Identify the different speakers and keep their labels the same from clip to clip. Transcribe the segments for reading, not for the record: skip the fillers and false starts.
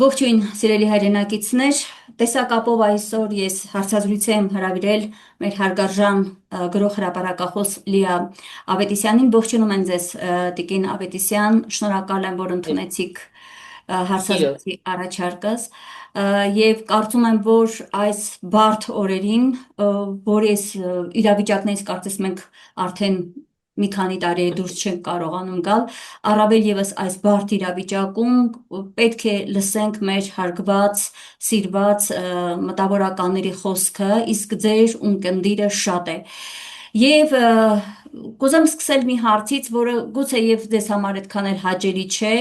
Speaker 1: Ողջույն, սիրելի հայրենակիցներ, տեսակապով այսօր ես հարցազրույց եմ հրավիրել մեր հարգարժան գրող հրապարակախոս Լիա Ավետիսյանին։ Ողջունում եմ ձեզ, Տիկին Ավետիսյան, շնորհակալ եմ, որ ընդունեցիք
Speaker 2: Իրոք,
Speaker 1: հարցազրույցի առաջարկս եւ կարծում եմ, որ այս բարդ օրերին, որ այս իրավիճակներից կարծես մենք արդեն մի քանի տարի է դուրս չենք կարողանում գալ, առավել եւս այս բարդ իրավիճակում պետք է լսենք մեր հարգված, սիրված մտավորականների խոսքը, իսկ ձեր ունկնդիրը շատ է։ Եվ կուզեմ սկսել մի հարցից, որը գուցե եւ ձեզ համար այդքան էլ հաճելի չէ,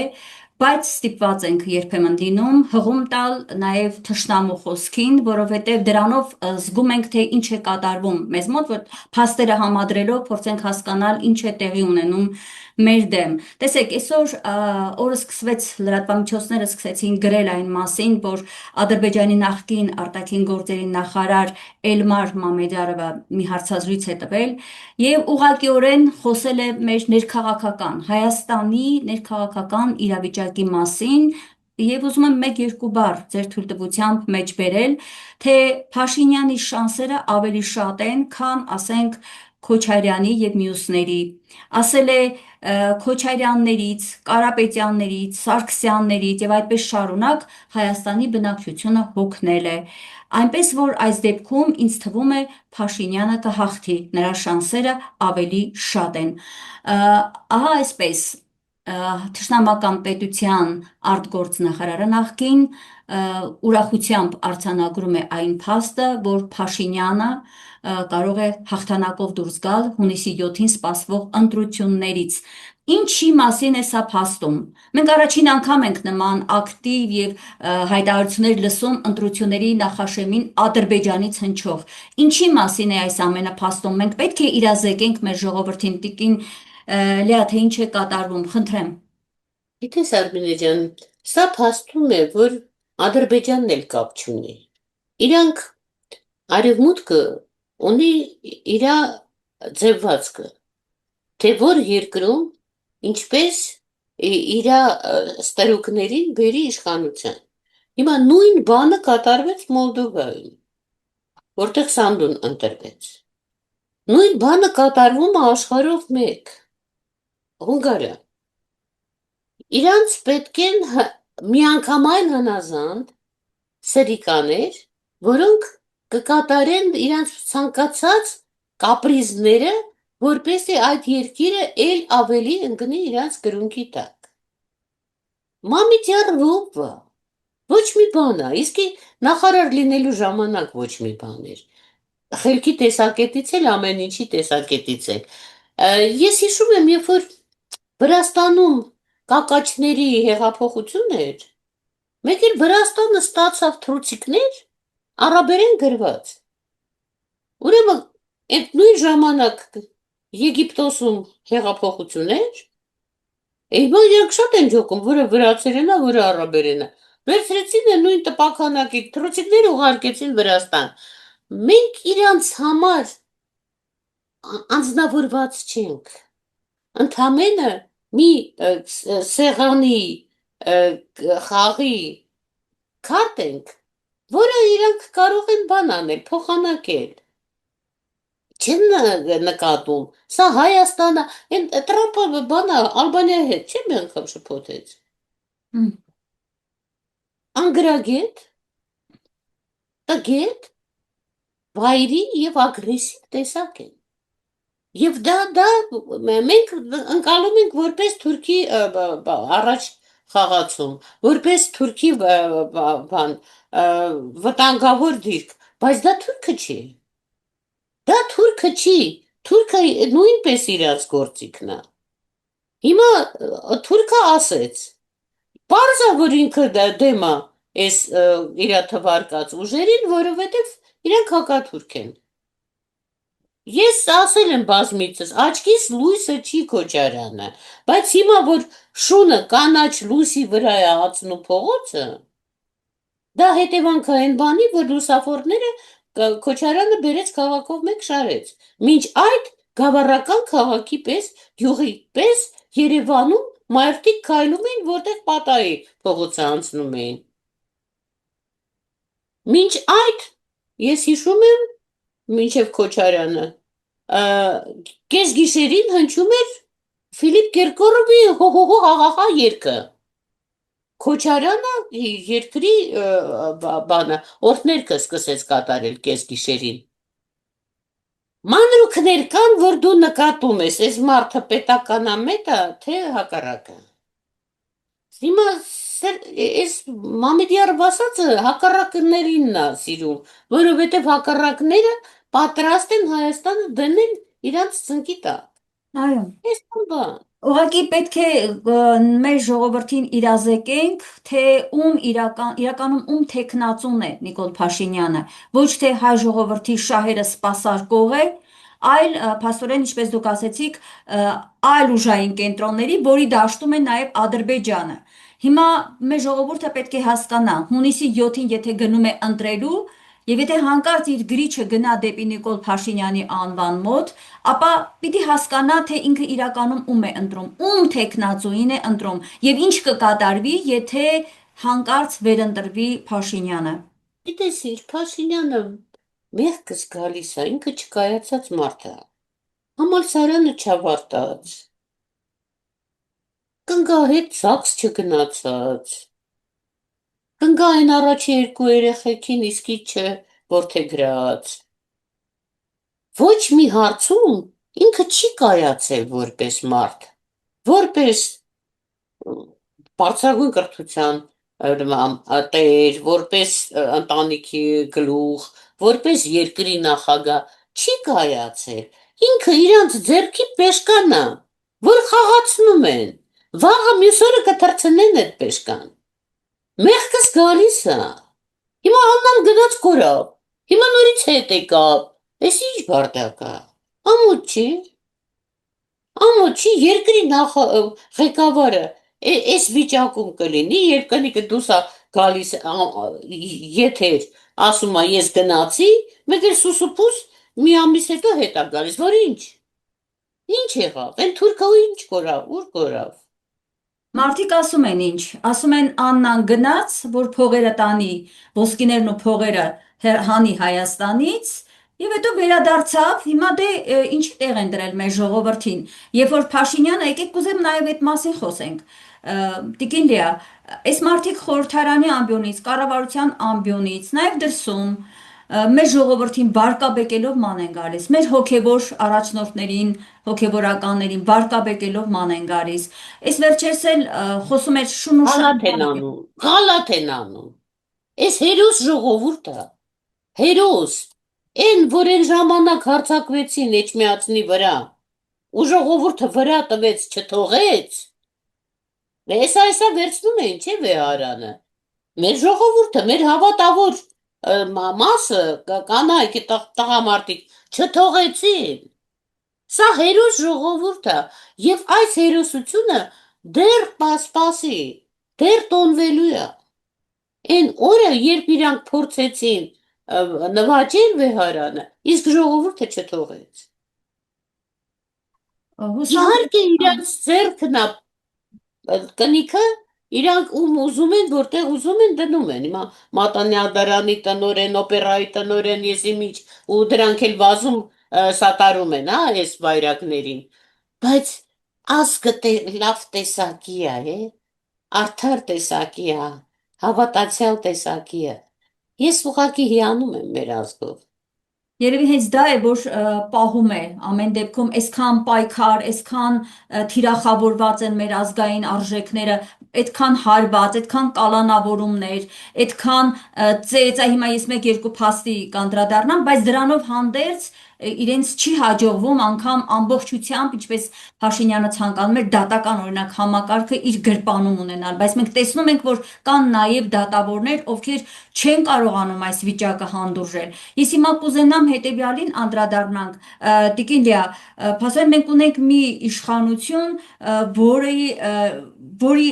Speaker 1: բայց ստիպված ենք երբեմն լինում հղում տալ նաև թշնամու խոսքին, որովհետև դրանով զգում ենք, թե ինչ է կատարվում մեզ մոտ, որ փաստերը համադրելով փորձենք հասկանալ ինչ է տեղի ունենում մեր դեմ։ Տեսեք, այսօր օրը սկսվեց, լրատվամիջոցները սկսեցին գրել այն մասին, որ Ադրբեջանի նախկին արտաքին գործերի նախարար Էլմար Մամեդյարովը մի հարցազրույց է տվել եւ ուղղակիորեն խոսել է մեր ներքաղաքական Հայաստանի ներքաղաքական իրավիճակի մասին եւ ուզում եմ մեկ-երկու բառ ձեր թույլտվությամբ մեջ բերել, թե Փաշինյանի շանսերը ավելի շատ են, քան ասենք Քոչարյանի եւ մյուսների։ Ասել է Քոչարյաններից, Կարապետյաններից, Սարգսյաններից եւ այդպես շարունակ Հայաստանի բնակչությունը հոգնել է։ Այնպես որ այս դեպքում ինձ թվում է Փաշինյանը կհաղթի, նրա շանսերը ավելի շատ են։ Ահա այսպես Թշնամական պետության արտգործնախարարը նախկին ուրախությամբ արձանագրում է այն փաստը, որ Փաշինյանը կարող է հաղթանակով դուրս գալ հունիսի 7-ին սպասվող ընտրություններից։ Ինչի մասին է սա փաստում։ Մենք առաջին անգամ ենք նման ակտիվ եւ հայտարարություններ լսում ընտրությունների նախաշեմին Ադրբեջանից հնչող։ Ինչի մասին է այս ամենը փաստում։ Մենք պետք է իրազեկենք մեր ժողովրդին, տիկին Լեա, թե ինչ է կատարվում, խնդրեմ։
Speaker 2: գիտես Արմինե ջան, սա փաստում է, որ Ադրբեջանն էլ կապ չունի։ Իրանք արևմուտքը ունի իր ձևվածքը, թե որ երկրում ինչպես իր ստրուկներին բերի իշխանության։ Հիմա նույն բանը կատարվեց Մոլդովայում, որտեղ Սանդուն ընտրվեց։ Նույն բանը կատարվում է աշխարհով մեկ, Հունգարիա։ Իրանց պետք են միանգամայն հնազանդ սրիկաներ, որոնք կկատարեն իրանց ցանկացած կապրիզները, որպեսզի այդ երկիրը ել ավելի ընկնի իրանց կրունկի տակ։ Մամիդյարը ով է։ Ոչ մի բան է, իսկի նախարար լինելու ժամանակ ոչ մի բան էր։ Խելքի տեսակետից էլ ամեն ինչի տեսակետից էլ։ Ես հիշում եմ, երբ որ Վրաստանում կակաչների հեղափոխություն էր, մեկ էլ Վրաստանը ստացավ թռուցիկներ արաբերեն գրված։ Ուրեմն այդ նույն ժամանակ Եգիպտոսում հեղափոխություն էր, հիմա իրանք շատ են ջոկում, որը վրացերեն է, որը արաբերեն է։ Վերցրեցին նույն տպականակի թռուցիկներ ուղարկեցին Վրաստան։ Մենք իրանց համար անձնավորված չենք։ Ընդամենը մի սեղանի խաղի քարտ ենք, որը իրանք կարող են բան անել, փոխանակել։ Չեն նկատում։ Սա Հայաստանը, այն Տրամփը բանը Ալբանիայի հետ չէ՞ մի անգամ շփոթեց։ Անգրագետ, տգետ, վայրի եւ ագրեսիվ տեսակ են։ Եվ դա մենք ընկալում ենք որպես Թուրքի առաջ խաղացում, որպես Թուրքի բան վտանգավոր դիրք, բայց դա Թուրքը չի։ Դա Թուրքը չի, Թուրքը նույնպես իրաց գործիքն է։ Հիմա Թուրքը ասեց, պարզ է, որ ինքը դեմ է այս իր թվարկած ուժերին, որովհետև իրանք հակաթուրք են։ Ես ասել եմ բազմիցս, աչքիս լույսը չի Քոչարյանը, բայց հիմա որ շունը կանաչ լույսի վրա է ածնում փողոցը, դա հետևանքը այն բանի, որ լուսավորները Քոչարյանը բերեց քաղաքով մեկ շարեց։ Մինչ այդ գավառական քաղաքի պես, յուղի պես Երևանում մարդիկ քայլում էին, որտեղ պատահի փողոցը անցնում էին։ Մինչ այդ ես հիշում եմ մինչև Քոչարյանը կես գիշերին հնչում էր Ֆիլիպ Կիրկորովի հողողո հաղախա երգը։ Քոչարյանը երկրի բանը օրհներգը սկսեց կատարել կես գիշերին։ Մանրուքներ կան, որ դու նկատում ես, այս մարդը պետականամետ է, թե հակառակը։ Հիմա այս Մամեդյարով ասածը հակառակներինն է սիրում, որովհետև հակառակները պատրաստ են Հայաստանը դնել իրանց ծնկի տակ։
Speaker 1: Այո։
Speaker 2: Այս բան։
Speaker 1: Ուղղակի պետք է մեր ժողովրդին իրազեկենք, թե իրականում ում թեկնածուն է Նիկոլ Փաշինյանը, ոչ թե հայ ժողովրդի շահերը սպասարկող է, այլ փաստորեն, ինչպես դուք ասեցիք, այլ ուժային կենտրոնների, որի դաշտում է նաև Ադրբեջանը։ Հիմա մեր ժողովուրդը պետք է հասկանա, հունիսի 7-ին եթե գնում է ընտրելու, եւ եթե հանկարծ իր գրիչը գնա դեպի Նիկոլ Փաշինյանի անվան մոտ, ապա պիտի հասկանա, թե ինքը իրականում ում է ընտրում, ում թեկնածուին է ընտրում եւ ինչ կկատարվի, եթե հանկարծ վերընտրվի Փաշինյանը։
Speaker 2: Գիտես ինչ, Փաշինյանը մեղքս գալիս է, ինքը չկայացած մարդ է։ Համալսարանը չավարտած, կնգա հետ ծախս չգնացած, կնգա այն առաջի երկու երեխեքին իսկի չորդեգրած։ Ոչ մի հարցում ինքը չի կայացել որպես մարդ, որպես բարձրագույն կրթության տեր, որպես ընտանիքի գլուխ, որպես երկրի նախագահ, չի կայացել։ Ինքը իրանց ձեռքի պեշկան է, որ խաղացնում են։ Վաղը մյուս օրը կթռցնեն այդ պեշկան։ Մեղքս գալիս է։ Հիմա Աննան գնաց կորավ։ Հիմա նորից հետ եկավ։ Էս ինչ բարդակ է։ Ամոթ չի։ Ամոթ չի երկրի ղեկավարը այս վիճակում կլինի, երբ կնիկը դուսա գալիս եթեր, ասում է ես գնացի, մեկ էլ սուսուփուս մի ամիս հետո հետ է գալիս, որ ինչ։ Ինչ եղավ։ Այն թուրքը ինչ կորավ, ուր կորավ։
Speaker 1: Մարդիկ ասում են ինչ, ասում են Աննան գնաց, որ փողերը տանի, ոսկիներն ու փողերը հանի Հայաստանից, եւ հետո վերադարձավ, հիմա դե ինչի տեղ են դրել մեր ժողովրդին։ Երբ որ Փաշինյանը, եկեք կուզեմ նաեւ այդ մասին խոսենք։ Տիկին Լիա, այս մարդիկ խորհրդարանի ամբիոնից, կառավարության ամբիոնից, նաեւ դրսում մեր ժողովրդին վարկաբեկելով ման են գալիս, մեր հոգևոր առաջնորդներին, հոգևորականներին վարկաբեկելով ման են գալիս։ Այս վերջերս էլ խոսում էր
Speaker 2: Գալաթ են
Speaker 1: Շունուշան։
Speaker 2: անում, գալաթ են անում։ Այս հերոս ժողովուրդը, հերոս, այն, որ այն ժամանակ հարձակվեցին Էջմիածնի վրա, ու ժողովուրդը վրա տվեց, չթողեց, հեսա վերցնում էին, չէ վեհարանը։ Մեր ժողովուրդը, մեր հավատավոր մասը, կանայք, տղամարդիկ, չթողեցին։ Սա հերոս ժողովուրդ է, եւ այս հերոսությունը դեռ սպասի, դեռ տոնվելու է։ Այն օրը, երբ իրանք փորձեցին նվաճել վեհարանը, իսկ ժողովուրդը չթողեց։ Իհարկե իրանց ձեռքն է կնիքը, իրանք ում ուզում են, որտեղ ուզում են դնում են։ Հիմա Մատանյադարանի տնորեն, օպերայի տնորեն, եսիմիջ, ու դրանք էլ վազում սատարում են, հա, այս վայրակներին։ Բայց ազգը լավ տեսակի է, արդար տեսակի է, հավատացյալ տեսակի է։ Ես ուղղակի հիանում եմ մեր ազգով։
Speaker 1: Երևի հենց դա է, որ պահում է ամեն դեպքում այսքան պայքար, այսքան թիրախավորված են մեր ազգային արժեքները, այդքան հարված, այդքան կալանավորումներ, այդքան ծեծ, հիմա ես մեկ-երկու փաստի կանդրադառնամ, բայց դրանով հանդերձ իրենց չի հաջողվում անգամ ամբողջությամբ, ինչպես Փաշինյանը ցանկանում էր, դատական օրինակ համակարգը իր գրպանում ունենալ, բայց մենք տեսնում ենք, որ կան նաև դատավորներ, ովքեր չեն կարողանում այս վիճակը հանդուրժել։ Ես հիմա կուզենամ հետեւյալին անդրադառնանք, Տիկին Լիա, փաստորեն մենք ունենք մի իշխանություն, որի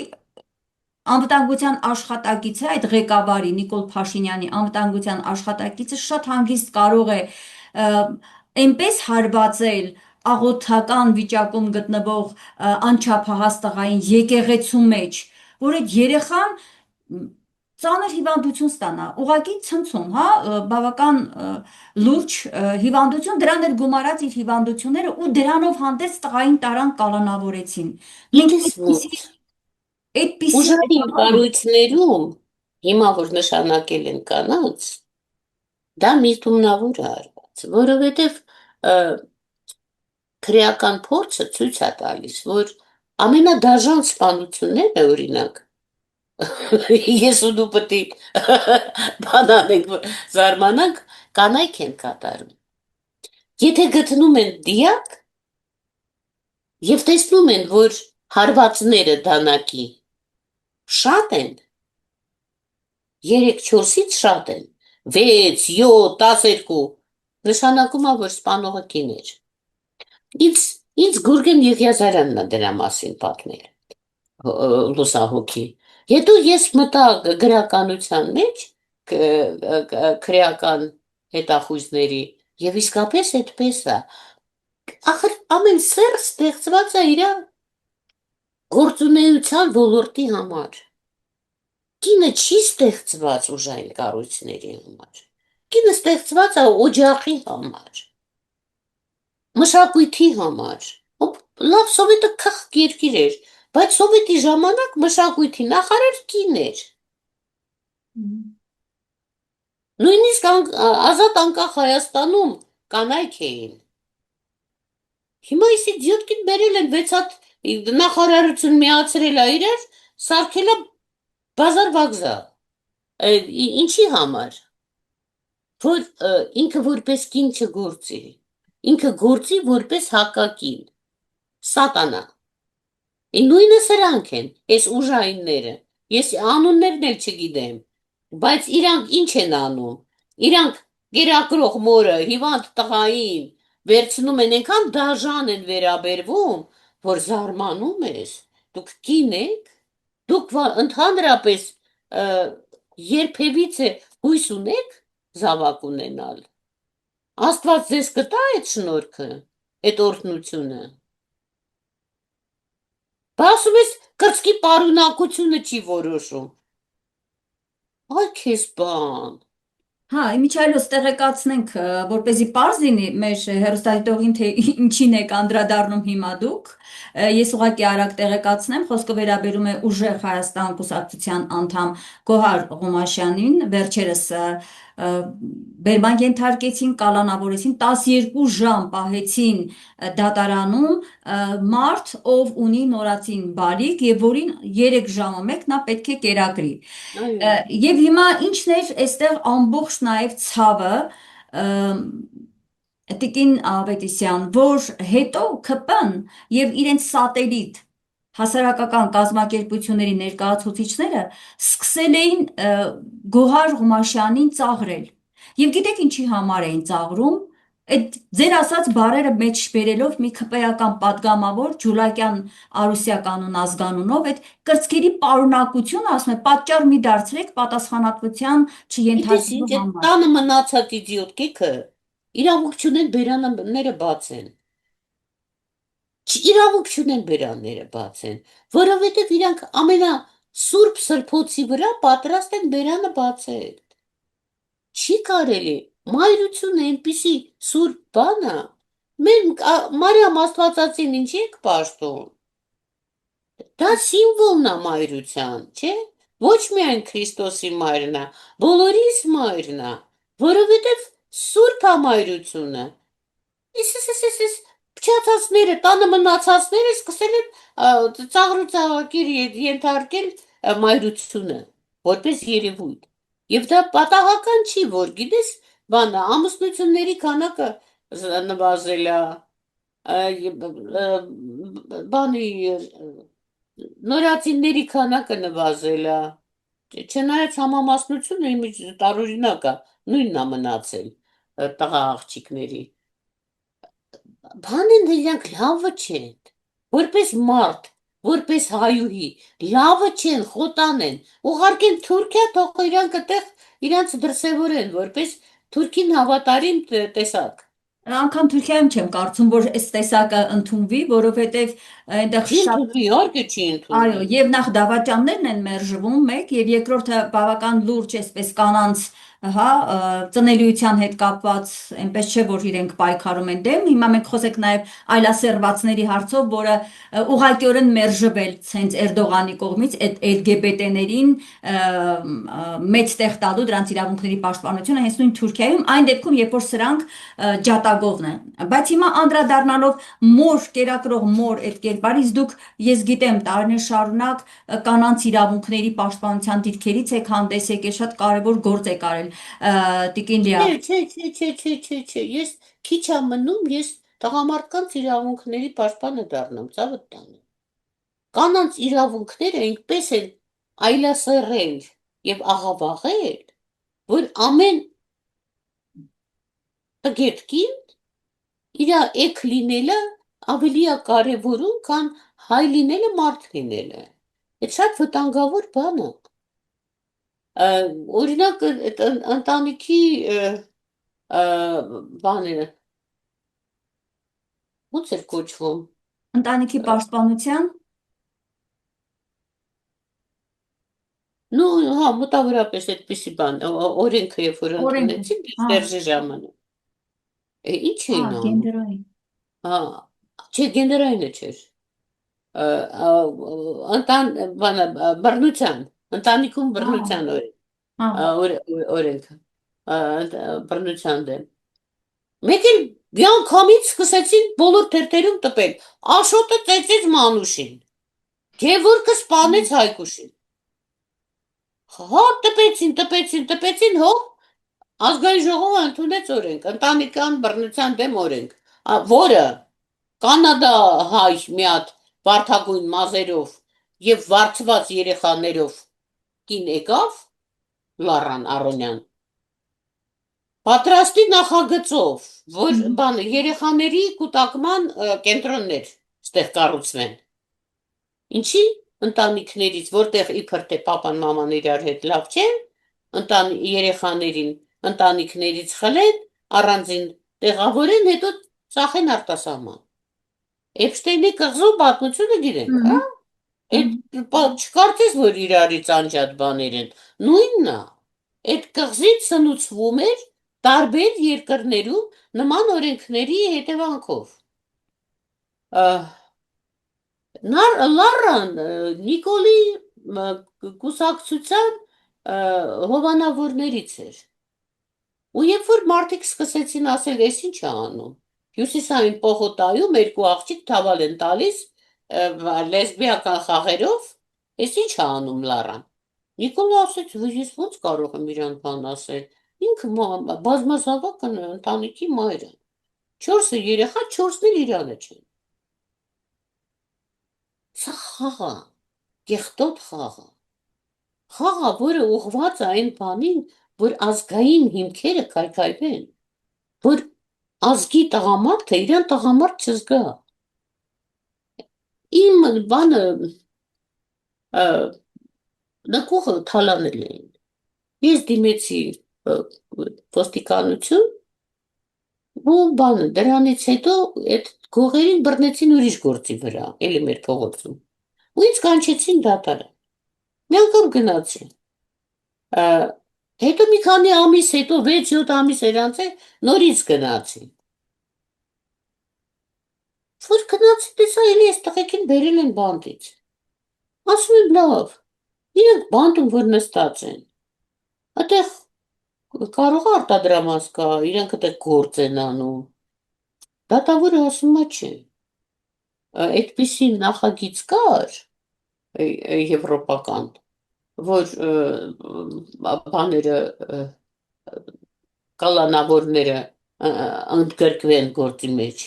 Speaker 1: անվտանգության աշխատակիցը, այդ ղեկավարի Նիկոլ Փաշինյանի անվտանգության աշխատակիցը շատ հանգիստ կարող է այնպես հարվածել աղոթական վիճակում գտնվող անչափահաս տղային եկեղեցու մեջ, որ այդ երեխան ծանր հիվանդություն ստանա, ուղղակի ցնցում, հա, բավական լուրջ հիվանդություն, դրան էլ գումարած իր հիվանդությունները ու դրանով հանդերձ տղային տարան կալանավորեցին։ Մենք
Speaker 2: Գիտես ո՞ց։
Speaker 1: այդպիսի
Speaker 2: Ուժային կառույցներում հիմա որ նշանակել են կանանց, դա միտումնավոր է արված, որովհետև քրեական փորձը ցույց է տալիս, որ ամենադաժան սպանությունները, օրինակ, ես ու դու պետք է բանանենք, զարմանանք, կանայք են կատարում։ Եթե գտնում են դիակ եւ տեսնում են, որ հարվածները դանակի շատ են, 3-4-ից շատ են, 6, 7, 12, նշանակում է, որ սպանողը կին էր։ Ինձ Գուրգեն Եղիազարյանն է դրա մասին պատմել, լուսահոգի։ Հետո ես մտա գրականության մեջ, քրեական հետախույզների, եւ իսկապես այդպես է։ Ախր ամեն սեր ստեղծված է իր գործունեության ոլորտի համար։ Կինը չի ստեղծված ուժային կառույցների համար։ Կինը ստեղծված է օջախի համար, մշակույթի համար։ Լավ, Սովետը քխ երկիր էր, բայց Սովետի ժամանակ մշակույթի նախարար կին էր։ Նույնիսկ ազատ անկախ Հայաստանում կանայք էին։ Հիմա այս իդիոտքին բերել են 6 հատ նախարարություն միացրել է իրար, սարքել է բազար վագզալ։ Ինչի համար։ Որ ինքը որպես կին չգործի, ինքը գործի որպես հակակին։ Սատանա։ Նույնը սրանք են, այս ուժայինները։ Ես անուններն էլ չգիտեմ, բայց իրանք ինչ են անում։ Իրանք գերակրող մորը, հիվանդ տղային վերցնում են, այնքան դաժան են վերաբերվում, որ զարմանում ես։ Դուք կին եք, դուք ընդհանրապես երբևիցե հույս ունեք զավակ ունենալ։ Աստված ձեզ կտա այդ շնորհքը, այդ օրհնությունը։ Բա ասում ես կրծքի պարունակությունը չի որոշում։ Այ քեզ բան։
Speaker 1: Հա, իմիջիայլոց տեղեկացնենք, որպեսզի պարզ լինի մեր հեռուստադիտողին, թե ինչին եք անդրադառնում հիմա դուք։ Ես ուղղակի արագ տեղեկացնեմ, խոսքը վերաբերում է Ուժեղ Հայաստան կուսակցության անդամ Գոհար Ղումաշյանին, վերջերս բերման ենթարկեցին, կալանավորեցին, 12 ժամ պահեցին դատարանում մարդ, ով ունի նորածին բալիկ եւ որին 3 ժամը մեկ նա պետք է կերակրի։ Եվ հիմա ինչն էր այստեղ ամբողջ նաև ցավը, Տիկին Ավետիսյան, որ հետո ՔՊ-ն եւ իրենց սատելիտ հասարակական կազմակերպությունների ներկայացուցիչները սկսել էին Գոհար Ղումաշյանին ծաղրել։ Եվ գիտեք ինչի համար էին ծաղրում։ Այդ ձեր ասած բարերը մեջ բերելով մի ՔՊ-ական падգամավոր Ջուլակյան Արուսյականուն ազգանունով այդ կրծքերի պարունակությունը ասում է պատճառ մի դարձրեք պատասխանատվության չենթարկվելու
Speaker 2: Գիտես ինչ,
Speaker 1: համար։
Speaker 2: տանը մնացած իդիոտ կեքը իրավունք չունեն բերանները բացեն։ Իրավունք չունեն բերանները բացեն, որովհետև իրանք ամենասուրբ սրբոցի վրա պատրաստ են բերանը բացել։ Չի կարելի, մայրությունը այնպիսի սուրբ բան է, մենք Մարիամ Աստվածածին ինչի եք պաշտում։ Դա սիմվոլն է մայրության, չէ՞։ Ոչ միայն Քրիստոսի մայրն է, բոլորիս մայրն է, որովհետև սուրբ է մայրությունը։ Ես փչացածները, տանը մնացածները սկսել են ծաղրուծաղակիր ենթարկել մայրությունը, որպես երևույթ։ Եվ դա պատահական չի, որ գիտես, բանը ամուսնությունների քանակը նվազել է, բանի նորածինների քանակը նվազել է, չնայած համամասնությունը տարօրինակ է, նույնն է մնացել տղա աղջիկների։ Բան են իրանք լավը չեն, որպես մարդ, որպես հայուհի, լավը չեն, խոտան են, ուղարկեն Թուրքիա, թող իրանք այդտեղ իրանց դրսևորեն, որպես թուրքին հավատարիմ տեսակ։
Speaker 1: Անգամ Թուրքիայում չեմ կարծում, որ այս տեսակը ընդունվի, որովհետև այնտեղ
Speaker 2: Չի
Speaker 1: շատ
Speaker 2: ընդունվի, իհարկե չի
Speaker 1: այո,
Speaker 2: ընդունվի։
Speaker 1: եւ նախ դավաճաններն են մերժվում, մեկ, եւ երկրորդը բավական լուրջ, այսպես կանանց, հա, ծնելիության հետ կապված, այնպես չէ, որ իրենք պայքարում են դեմ։ Հիմա մենք խոսենք նաեւ այլասերվածների հարցով, որը ուղղակիորեն մերժվել ցենց Էրդողանի կողմից այդ LGBT-ներին մեծ տեղ տալու դրանց իրավունքների պաշտպանությունը հենց նույն Թուրքիայում, այն դեպքում, երբ որ սրանք ջատագովն են։ Բայց հիմա անդրադառնալով մոր կերակրող մոր այդ կերպարից դուք ես գիտեմ տարիներ շարունակ կանանց իրավունքների պաշտպանության դիրքերից եք հանդես եկել, շատ կարևոր գործ եք արել, Տիկին Լիա։
Speaker 2: Չէ, ես քիչ եմ մնում, ես տղամարդկանց իրավունքների պաշտպանը դառնամ, ցավդ տանը։ Կանանց իրավունքները այնպես են այլասերել եւ աղավաղել, որ ամեն տգետքին իր էք լինելը ավելի է կարևորում, քան հայ լինելը, մարդ լինելը։ Այդ շատ վտանգավոր բան է։ Օրինակ, ընտանիքի բանը, ո՞նց էր կոչվում։
Speaker 1: Ընտանիքի պաշտպանության
Speaker 2: Ну, հա, մոտավորապես այդպիսի բան, օրենքը երբ որ
Speaker 1: օրենքը,
Speaker 2: ընդունեցին,
Speaker 1: հա,
Speaker 2: դեռ ժամանակ։ Ինչ
Speaker 1: հա,
Speaker 2: էին անում։
Speaker 1: գենդերային։
Speaker 2: Հա, չէ, գենդերայինը չէր։ Բանը, բռնության, ընտանիքում
Speaker 1: Հա,
Speaker 2: բռնության
Speaker 1: հա,
Speaker 2: օրենքը, բռնության դեմ։ Մեկ էլ միանգամից սկսեցին բոլոր թերթերում տպել, Աշոտը ծեծեց Մանուշին, Գևորգը սպանեց Հայկուշին։ Հա, տպեցին, հո, Ազգային ժողովը ընդունեց օրենք, ընտանեկան բռնության դեմ օրենք, որը կանադահայ մի հատ վարդագույն մազերով եւ վարձված երեխաներով կին եկավ, Լարան Արոնյան, պատրաստի նախագծով, որ բանը երեխաների կուտակման կենտրոններ ստեղ կառուցվեն։ Ինչի ընտանիքներից, որտեղ իբր թե պապան մաման իրար հետ լավ չեն, երեխաներին ընտանիքներից խլեն, առանձին տեղավորեն, հետո ծախեն արտասահման։ Էփշտեյնի կղզու պատմությունը գիտենք, հա։
Speaker 1: ըհը, ըհը,
Speaker 2: Այդ չկարծես, որ իրարից անջատ բաներ են։ Նույնն է։ Այդ կղզից սնուցվում էր տարբեր երկրներում նման օրենքների հետևանքով։ Լարան Նիկոլի կուսակցության հովանավորներից էր։ Ու երբ որ մարդիկ սկսեցին ասել, ես ինչ է անում, հյուսիսային պողոտայում երկու աղջիկ թավալ են տալիս լեսբիական խաղերով, ես ինչ է անում Լարան։ Նիկոլը ասեց, ես ոնց կարող եմ իրան բան ասել, ինքը բազմազավակն է, ընտանիքի մայրը, 4 երեխա, 4-ն էլ իրանը չեն։ Սա խաղ է, կեղտոտ խաղ է, որը ուղղված է այն բանին, որ ազգային հիմքերը քայքայվեն, որ ազգի տղամարդը իրան տղամարդ չզգա։ Իմ բանը նկուղը թալանել էին։ Ես դիմեցի ոստիկանություն, ու բանը, դրանից հետո այդ գողերին բռնեցին ուրիշ գործի վրա, էլի մեր փողոցում։ Ու ինձ կանչեցին դատարան։ Մի անգամ գնացի։ Հետո մի քանի ամիս հետո, 6-7 ամիս էր անցել, նորից գնացի։ Որ գնացի, տեսա էլի այս տղեկին բերել են բանտից։ Ասում եմ լավ, իրենք բանտում որ նստած են։ Այդտեղ կարող է արտադրամաս կա, իրենք այդտեղ գործ են անում։ Դատավորը ասում է չէ։ Այդպիսի նախագիծ կար եվրոպական, որ բաները կալանավորները ընդգրկվեն գործի մեջ,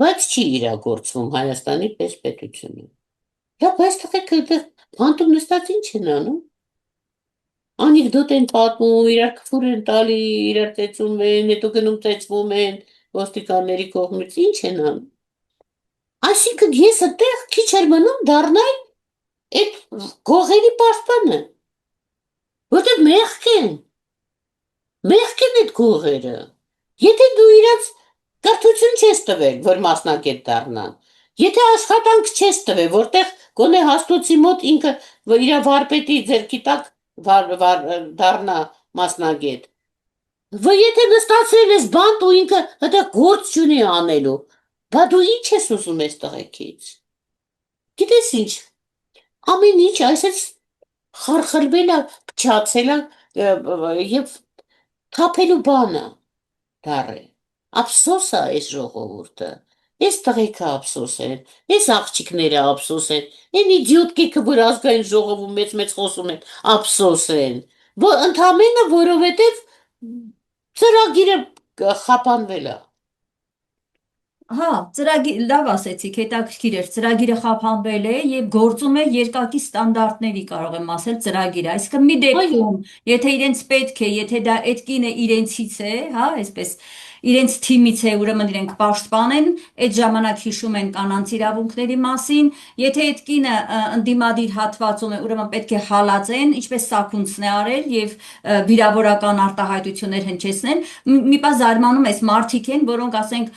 Speaker 2: բայց չի իրագործվում Հայաստանի պես պետությունում։ Հա, բայց տղեկը այդտեղ բանտում նստած ինչ են անում։ Անեկդոտ են պատմում, իրար քֆուր են տալի, իրար ծեծում են, հետո գնում ծեծվում են ոստիկանների կողմից, ինչ են անում։ Այսինքն ես այդտեղ քիչ էր մնում դառնալ այդ գողերի պաշտպանը, որտեղ մեղք են այդ գողերը։ Եթե դու իրաց կրթություն չես տվել, որ մասնագետ դառնան։ Եթե աշխատանք չես տվել, որտեղ գոնե հաստոցի մոտ ինքը իր վարպետի ձեռքի տակ դառնա մասնագետ։ Որ եթե նստացրել ես բանտ ու ինքը դա գործ չունի անելու, բա դու ինչ ես ուզում ես տղեկից։ Գիտես ինչ, ամեն ինչ այսպես խարխրվել է, փչացել է եւ թափելու բանը դառը։ Ափսոս է այս ժողովուրդը։ Այս տղեկը ափսոս են, այս աղջիկները ափսոս են, այն իդիոտ կեքը, որ ազգային ժողովում մեծ խոսում են, ափսոս են։ Ընդամենը որովհետեւ ծրագիրը խափանվել է։
Speaker 1: Հա, լավ ասեցիք, հետաքրքիր էր, ծրագիրը խափանվել է եւ գործում է երկակի ստանդարտների, կարող եմ ասել, ծրագիրը։ Այսինքն մի
Speaker 2: Այո,
Speaker 1: դեպքում, եթե իրենց պետք է, եթե դա այդ կինը իրենցից է, հա, այսպես իրենց թիմից է, ուրեմն իրենք պաշտպանեն, այդ ժամանակ հիշում են կանանց իրավունքների մասին, եթե այդ կինը ընդդիմադիր հատվածում է, ուրեմն պետք է հալածեն, ինչպես Սաքունցն է արել եւ վիրավորական արտահայտություններ հնչեցնել։ Մի պահ զարմանում ես, մարդիկ են, որոնք ասենք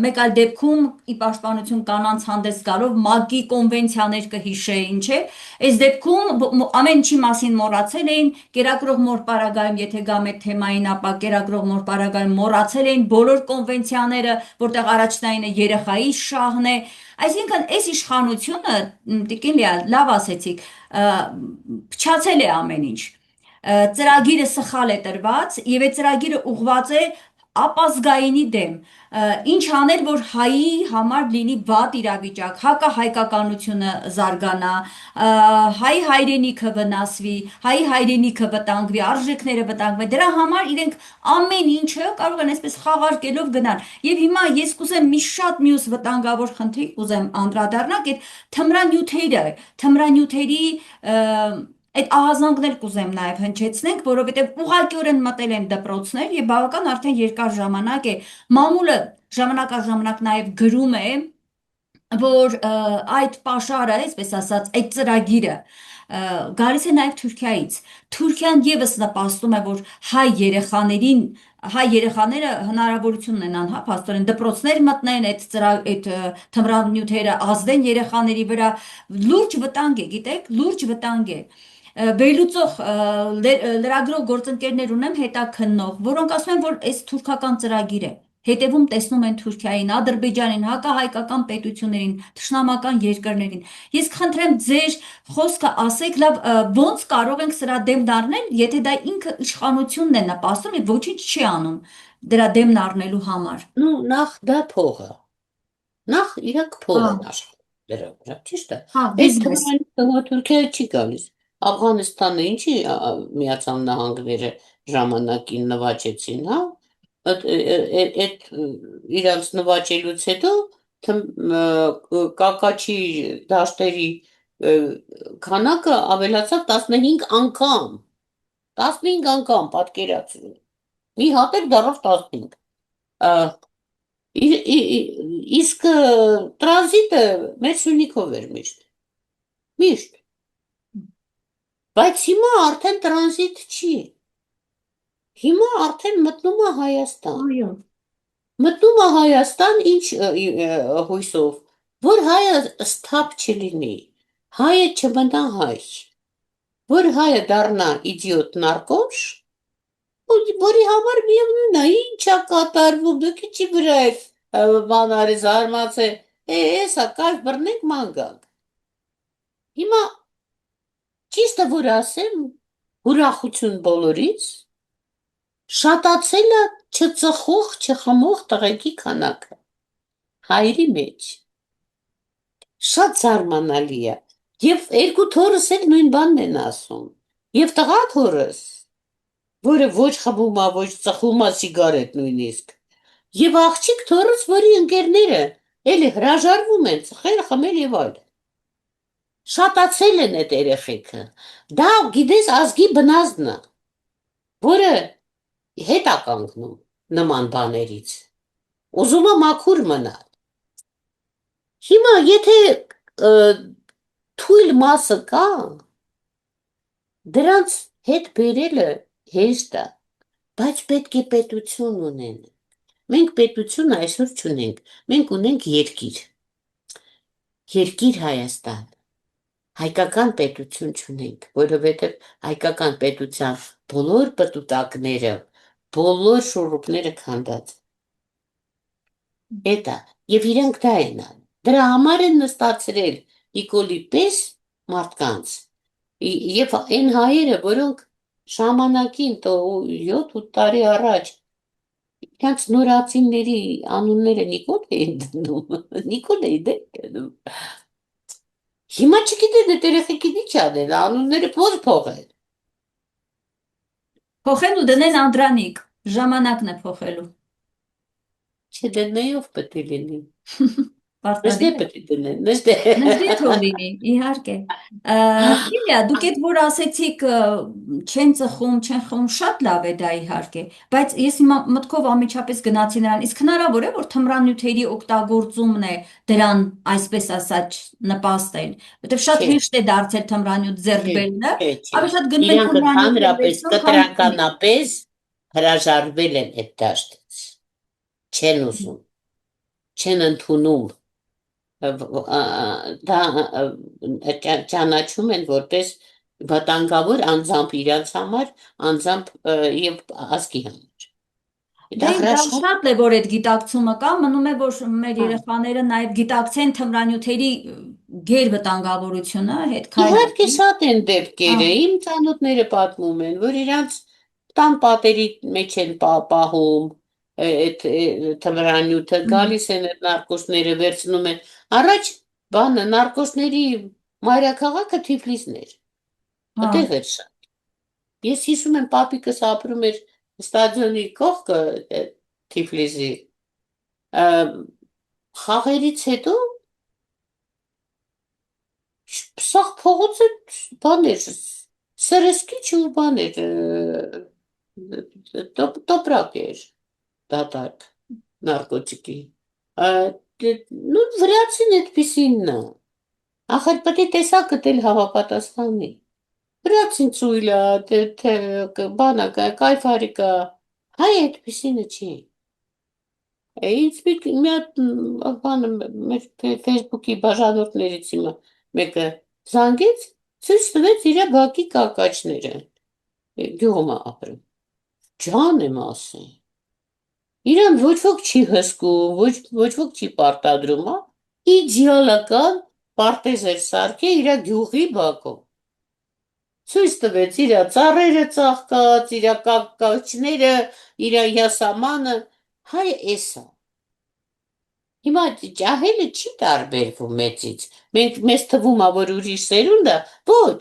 Speaker 1: մեկ այլ դեպքում ի պաշտպանություն կանանց հանդես գալով ՄԱԿ-ի կոնվենցիաներ կհիշեին, չէ՞։ Այս դեպքում ամեն ինչի մասին մոռացել էին, կերակրող մոր պարագայում, եթե գամ այդ թեմային, ապա կերակրող մոր պարագայում մոռացել էին բոլոր կոնվենցիաները, որտեղ առաջնայինը երեխայի շահն է։ Այսինքն այս իշխանությունը, տիկին Լիա, լավ ասեցիք, փչացել է ամեն ինչ, ծրագիրը սխալ է տրված եւ այդ ծրագիրը ուղղված է ապազգայինի դեմ, ինչ անել, որ հայի համար լինի վատ իրավիճակ, հակահայկականությունը զարգանա, հայ հայրենիքը վնասվի, հայ հայրենիքը վտանգվի, արժեքները վտանգվի, դրա համար իրենք ամեն ինչը կարող են այսպես խաղարկելով գնալ։ Եվ հիմա ես կուզեմ մի շատ մյուս վտանգավոր խնդրի կուզեմ անդրադառնալ, այդ թմրանյութերի այդ ահազանգներ կուզեմ նաև հնչեցնենք, որովհետև ուղղակիորեն մտել են դպրոցներ եւ բավական արդեն երկար ժամանակ է մամուլը ժամանակ առ ժամանակ նաև գրում է, որ այդ պաշարը, այսպես ասած, այդ ծրագիրը գալիս է նաև Թուրքիայից։ Թուրքիան եւս նպաստում է, որ հայ երեխաները հնարավորություն ունենան, հա, փաստորեն դպրոցներ մտնեն, այդ թմրանյութերը ազդեն երեխաների վրա, լուրջ վտանգ է, գիտեք, լուրջ վտանգ է։ Վերլուծող լրագրող գործընկերներ ունեմ հետաքննող, որոնք ասում են, որ այս թուրքական ծրագիր է։ Հետևում տեսնում են Թուրքիային, Ադրբեջանին, հակահայկական պետություններին, թշնամական երկրներին։ Ես կխնդրեմ ձեր խոսքը ասեք, լավ, ո՞նց կարող ենք սրա դեմ դառնել, եթե դա ինքը իշխանությունն է նպաստում եւ ոչինչ չի անում դրա դեմն առնելու համար։
Speaker 2: նու նախ դա փողը։ Նախ իրանք փող
Speaker 1: Հա,
Speaker 2: են աշխատում դրա վրա, ճիշտ է։
Speaker 1: հա,
Speaker 2: Այդ
Speaker 1: բիզնես։
Speaker 2: թվականին Թուրքիա չի գալիս։ Աֆղանստանը ինչի Միացյալ Նահանգները ժամանակին նվաճեցին, հա։ Այդ իրանց նվաճելուց հետո կակաչի դաշտերի քանակը ավելացավ 15 անգամ։ 15 անգամ, պատկերացրու։ Մի հատ էլ դառավ 15։ Իսկ տրանզիտը մեր Սյունիքով էր միշտ։ Միշտ։ Բայց հիմա արդեն տրանզիտ չի։ Հիմա արդեն մտնում է Հայաստան։
Speaker 1: Այո։
Speaker 2: Մտնում է Հայաստան ինչ հույսով, որ հայը սթափ չլինի, հայը չմնա հայ, որ հայը դառնա իդիոտ նարկոշ, որի համար միևնույն է, ինչ է կատարվում, դուք ինչի վրա եք բանարի զարմացել, էսա կայֆ բռնենք ման գանք։ Հիմա ճիշտը որ ասեմ, ուրախություն բոլորից, շատացել է չծխող, չխմող տղեկի քանակը հայերի մեջ։ Շատ զարմանալի է։ Եվ երկու թորս էլ նույն բանն են ասում։ Եվ տղա թորս, որը ոչ խմում է, ոչ ծխում է սիգարետ նույնիսկ։ Եվ աղջիկ թորս, որի ընկերները էլի հրաժարվում են ծխել, խմել եւ այլ։ Շատացել են այդ երեխեքը։ Դա գիտես ազգի բնազդն է, որը հետ է կանգնում նման բաներից։ Ուզում է մաքուր մնալ։ Հիմա եթե թույլ մասը կա, դրանց հետ բերելը հեշտ է, բայց պետք է պետություն ունեն։ Մենք պետություն այսօր չունենք, մենք ունենք երկիր, երկիր Հայաստան, հայկական պետություն չունենք, որովհետև հայկական պետության բոլոր պտուտակները, բոլոր շուրուկները քանդած Էտա, եւ իրենք դա են անում։ Դրա համար են նստացրել Նիկոլի պես մարդկանց։ Եվ այն հայերը, որոնք ժամանակին 7-8 տարի առաջ իրանց նորացիների անունները Նիկոլ էին դնում, Նիկոլ էին դնում։ Հիմա չգիտեն այդ երեխեքին ինչ անեն, անունները ո՞ր փոխել։
Speaker 1: Փոխեն ու դնեն Անդրանիկ, ժամանակն է փոխելու։
Speaker 2: Չդնեյով պետք է լինի։
Speaker 1: Պարտադիր
Speaker 2: Նստե
Speaker 1: է։
Speaker 2: պետք է դնեն, նստե։
Speaker 1: Նստի թող լինի, իհարկե։ Իլիա, դուք այդ որ ասեցիք չեն ծխում, չեն խմում, շատ լավ է դա իհարկե, բայց ես հիմա մտքով անմիջապես գնացի նրան, իսկ հնարավոր է որ թմրանյութերի օգտագործումն է դրան այսպես ասած նպաստել, որտեղ շատ
Speaker 2: Չէ,
Speaker 1: հեշտ է դարձել թմրանյութ ձեռք
Speaker 2: չէ,
Speaker 1: բերելը,
Speaker 2: չէ, չէ։
Speaker 1: ավելի շատ գնում են
Speaker 2: Իրանք
Speaker 1: թմրանյութ են
Speaker 2: ընդհանրապես
Speaker 1: վերցնում, քան
Speaker 2: կտրականապես հրաժարվել են այդ դաշտից։ Չեն ուզում, չեն ընդունում։ Դա ճանաչում են որպես վտանգավոր անձամբ իրանց համար, անձամբ եւ ազգի համար։ Դա
Speaker 1: Դա
Speaker 2: հրաշքներ
Speaker 1: շատ է, որ այդ գիտակցումը կա, մնում է, որ մեր
Speaker 2: կա։
Speaker 1: երեխաները նաև գիտակցեն թմրանյութերի գերվտանգավորությունը, հետ
Speaker 2: Իհարկե
Speaker 1: քայլի։
Speaker 2: շատ են դեպքերը,
Speaker 1: Ահա,
Speaker 2: իմ ծանոթները պատմում են, որ իրանց տան պատերի մեջ են պահում այդ թմրանյութը, գալիս են այդ նարկոշները վերցնում են։ Առաջ բանը նարկոշների մայրաքաղաքը Թիֆլիսն էր,
Speaker 1: հա,
Speaker 2: այդտեղ էր շատ։ Ես հիշում եմ պապիկս ապրում էր ստադիոնի կողքը Թիֆլիսի, խաղերից հետո Սաղ փողոցը բան էր, սրսկիչ ու բան էր, տոպրակ էր, դատարկ, նարկոտիկի։ Ну, վրացին այդպիսինն է։ Ախր պետք է տեսա գտել հավապատասխանի։ Վրացին ծույլ է, բանա, կայֆարի կա, հայ այդպիսինը չի։ Ինձ մի հատ բանը մեր Facebook-ի բաժանորդներից իմը մեկը զանգեց, ցույց տվեց իր բակի կակաչները։ Գյուղում է ապրում։ Ջան եմ ասել։ Իրան ոչ ոք չի հսկում, ոչ ոք չի պարտադրում, հա։ Իդեալական պարտեզ էր սարքել իր գյուղի բակում։ Ցույց տվեց իր ծառերը ծաղկած, իր կակաչները, իր յասամանը, հայ էսա։ Հիմա ջահելը չի տարբերվում մեծից։ Մեզ թվում է, որ ուրիշ սերունդ է, ոչ։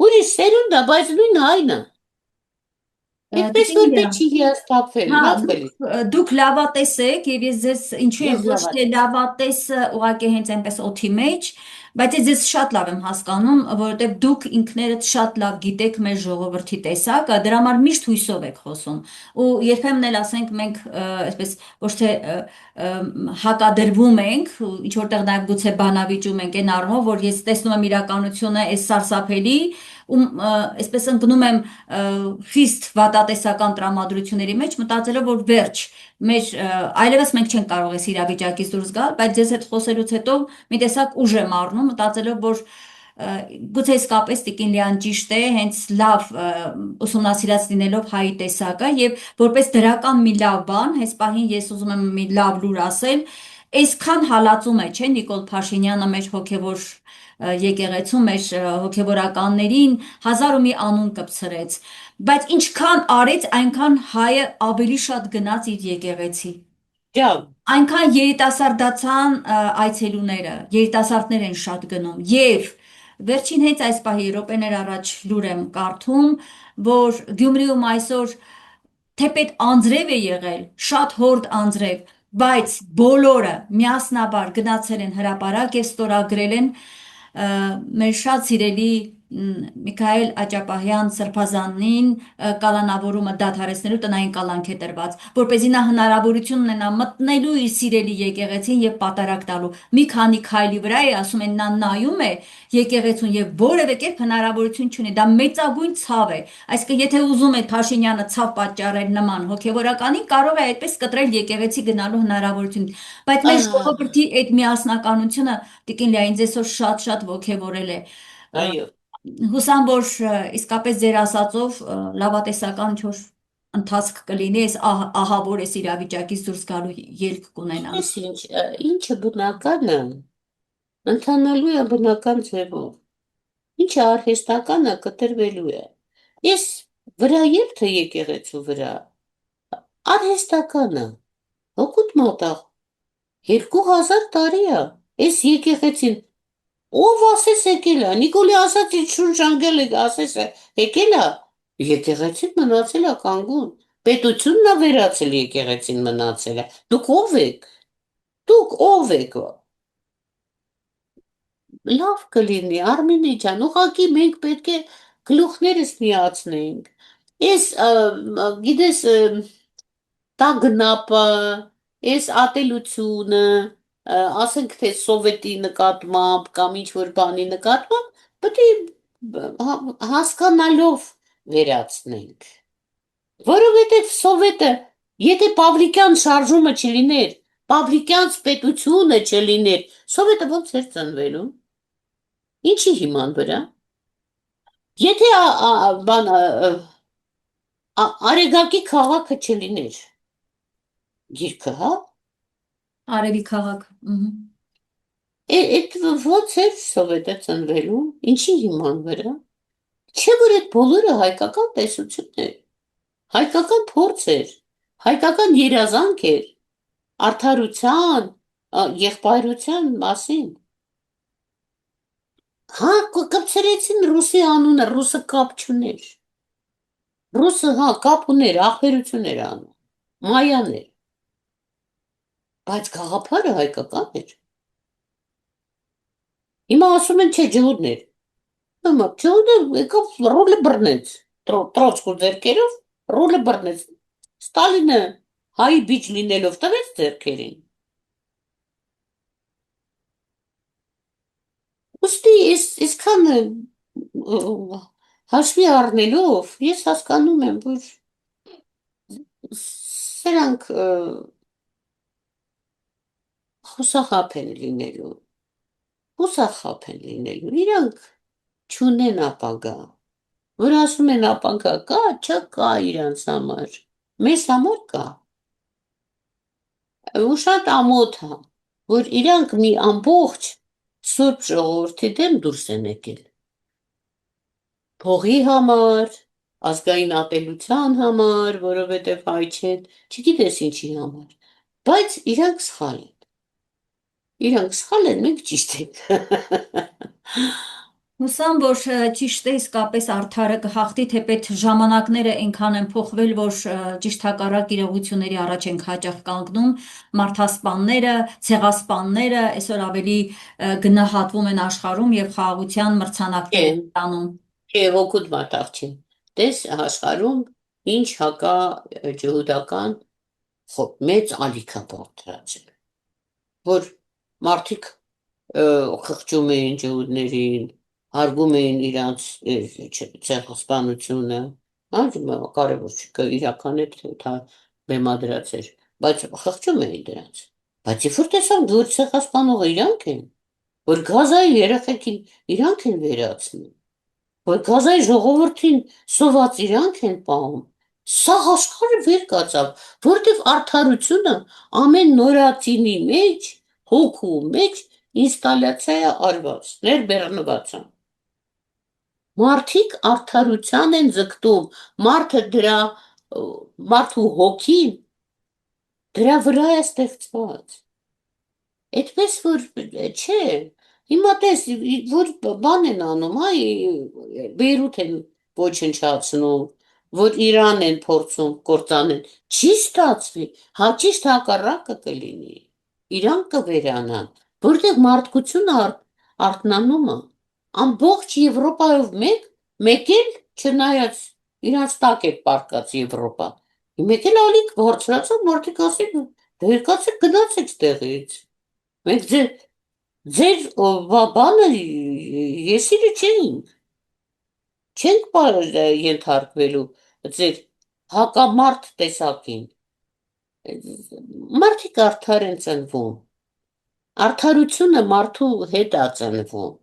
Speaker 2: Ուրիշ սերունդ է, բայց նույն հայն է։ Այդպես
Speaker 1: Տիկին
Speaker 2: որ
Speaker 1: Լիա,
Speaker 2: պետք չի հիասթափվել,
Speaker 1: հա,
Speaker 2: մատկելի։
Speaker 1: դուք լավատես եք եւ ես ձեզ ինչու եմ
Speaker 2: Ես
Speaker 1: ոչ
Speaker 2: լավատես
Speaker 1: թե լավատեսը ուղղակի հենց այնպես օթի մեջ, բայց ես ձեզ շատ լավ եմ հասկանում, որովհետեւ դուք ինքներդ շատ լավ գիտեք մեր ժողովրդի տեսակը, դրա համար միշտ հույսով եք խոսում։ Ու երբեմն էլ ասենք մենք այսպես ոչ թե հակադրվում ենք, ինչ որտեղ նաեւ գուցե բանավիճում ենք այն առումով, որ ես տեսնում եմ իրականությունը այս սարսափելի ու այսպես ընկնում եմ խիստ վատատեսական տրամադրությունների մեջ մտածելով որ վերջ մեր այլևս մենք չենք կարող այս իրավիճակից դուրս գալ բայց ձեզ հետ խոսելուց հետո մի տեսակ ուժ եմ առնում մտածելով որ գուցե իսկապես Տիկին Լիան ճիշտ է հենց լավ ուսումնասիրած լինելով հայի տեսակը եւ որպես դրական մի լավ բան հենց պահին ես ուզում եմ մի լավ լուր ասել այսքան հալածում է չէ Նիկոլ Փաշինյանը մեր հոգևոր եկեղեցու մեր հոգևորականներին հազար ու մի անուն կպցրեց բայց ինչքան արեց այնքան հայը ավելի շատ գնաց իր եկեղեցի
Speaker 2: Ջան,
Speaker 1: այնքան երիտասարդացան այցելուները երիտասարդներ են շատ գնում եւ վերջին հենց այս պահի րոպեներ առաջ լուր եմ կարդում որ Գյումրիում այսօր թեպետ անձրև է եղել շատ հորդ անձրև բայց բոլորը միասնաբար գնացել են հրապարակ եւ ստորագրել են մեր շատ սիրելի Միքայել Աճապահյան Սրբազանին կալանավորումը դադարեցնելու տնային կալանք է տրված, որպեսզի նա հնարավորություն ունենա մտնելու իր սիրելի եկեղեցին եւ պատարակ տալու։ Մի քանի քայլի վրա է, ասում են, նա նայում է եկեղեցուն եւ որևէ կերպ հնարավորություն չունի։ Դա մեծագույն ցավ է։ Այսինքն, եթե ուզում է Փաշինյանը ցավ պատճառել նման հոգեվորականին, կարող է այդպես կտրել եկեղեցի գնալու հնարավորություն։ Բայց մեր ժողովրդի այդ միասնականությունը Տիկին Լիային ձեզ շատ-շատ ոգևորել է։
Speaker 2: Այո,
Speaker 1: Հուսամ, որ իսկապես ձեր ասածով լավատեսական ինչ-որ ընթացք կլինի, այս ահավոր այս իրավիճակից դուրս գալու ելք կունենան։
Speaker 2: ես ինչը բնական է, ընթանալու է բնական ձևով, ինչը արհեստականը կտրվելու է։ Ես վրա եմ թե եկեղեցու վրա, արհեստականը, հոգուտ մատաղ, 2000 տարի է, այս եկեղեցին, ով ասես եկել է, Նիկոլի ասաց ինչ շուրջ անգել է, ասես եկել է, եկեղեցին մնացել է կանգուն, պետությունն է վերացել եկեղեցին մնացել է, դուք ով եք, լավ կլինի, Արմինե ջան, ուղղակի մենք պետք է գլուխներս միացնենք, ես, գիտես, տագնապը, այս ատելությունը, ասենք թե սովետի նկատմամբ կամ ինչ-որ բանի նկատմամբ, պետք է հասկանալով վերացնենք, որովհետև սովետը, եթե Պավլիկյան շարժումը չլիներ, Պավլիկյանց պետությունը չլիներ, սովետը ոնց էր ծնվելու, ինչի հիման վրա, եթե Արեգակի քաղաքը չլիներ, գիրքը, հա,
Speaker 1: Արևի քաղաք։
Speaker 2: Այդ ոնց էր սովետը ծնվելու, ինչի հիման վրա, չէ որ այդ բոլորը հայկական տեսություն էր, հայկական փորձ էր, հայկական երազանք էր, արդարության, եղբայրության մասին, հա, կպցրեցին ռուսի անունը, ռուսը կապ չուներ, ռուսը, հա, կապ ուներ, ախպերություն էր անում, մայան էր, բայց գաղափարը հայկական էր, հիմա ասում են, չէ, ջհուդն էր, ջհուդը եկավ ռուլը բռնեց, Տրոցկու ձեռքերով ռուլը բռնեց, Ստալինը հայի բիջ լինելով տվեց ձեռքերին, ուստի այսքան հաշվի առնելով, ես հասկանում եմ, որ սրանք խուսախապ են լինելու, իրանք չունեն ապագա, որ ասում են ապագա կա, չկա իրանց համար, մեզ համար կա, ու շատ ամոթ է, որ իրանք մի ամբողջ Սուրբ ժողովրդի դեմ դուրս են եկել, փողի համար, ազգային ատելության համար, որովհետև հայ չեն, չգիտես ինչի համար, բայց իրանք սխալ են, մենք ճիշտ ենք,
Speaker 1: Հուսամ, որ ճիշտ է, իսկապես արդարը կհաղթի, թեպետ ժամանակները այնքան են փոխվել, որ ճիշտ հակառակ իրողությունների առաջ ենք հաճախ կանգնում, մարդասպանները, ցեղասպանները այսօր ավելի գնահատվում են աշխարհում եւ խաղաղության մրցանակներ են տանում։
Speaker 2: հոգուտ մատաղ չի, տես աշխարհում ինչ հակա ջհուդական մեծ ալիքա բարձրացել, որ մարդիկ խղճում էին ջհուդներին, հարգում էին իրանց ցեղասպանությունը, կարևոր չի, իրական է բեմադրած էր, բայց խղճում էին դրանց, բայց երբ որ տեսան, որ ցեղասպանողը իրանք են, որ Գազայի երեխեքին իրանք են վերացնում, որ Գազայի ժողովրդին սոված իրանք են պահում, սաղ աշխարհը վեր կացավ, որտեղ արդարությունը ամեն նորածինի մեջ, հոգու մեջ ինստալյացիա է արված, ներբեռնված է, մարդիկ արդարության են ձգտում, մարդու հոգին դրա վրա է ստեղծված, այդպես որ չէ, հիմա տես, որ բան են անում, Բեյրութ են ոչնչացնում, որ Իրան են փորձում կործանել, չի ստացվի, ճիշտ հակառակը կլինի, Իրան կվերանան, որտեղ մարդկությունը արթնանում է, ամբողջ Եվրոպայով մեկ էլ չնայած իրանց տակ է պարկած Եվրոպա։ Մեկ էլ ալիք բարձրացավ, մարդիկ ասին, դե եկացեք գնացեք տեղից։ Մենք ձեր բանը եսիրը չենք ենթարկվելու ձեր հակամարտ տեսակին։ Մարդիկ արդար են ծնվում։ Արդարությունը մարդու հետ է ծնվում,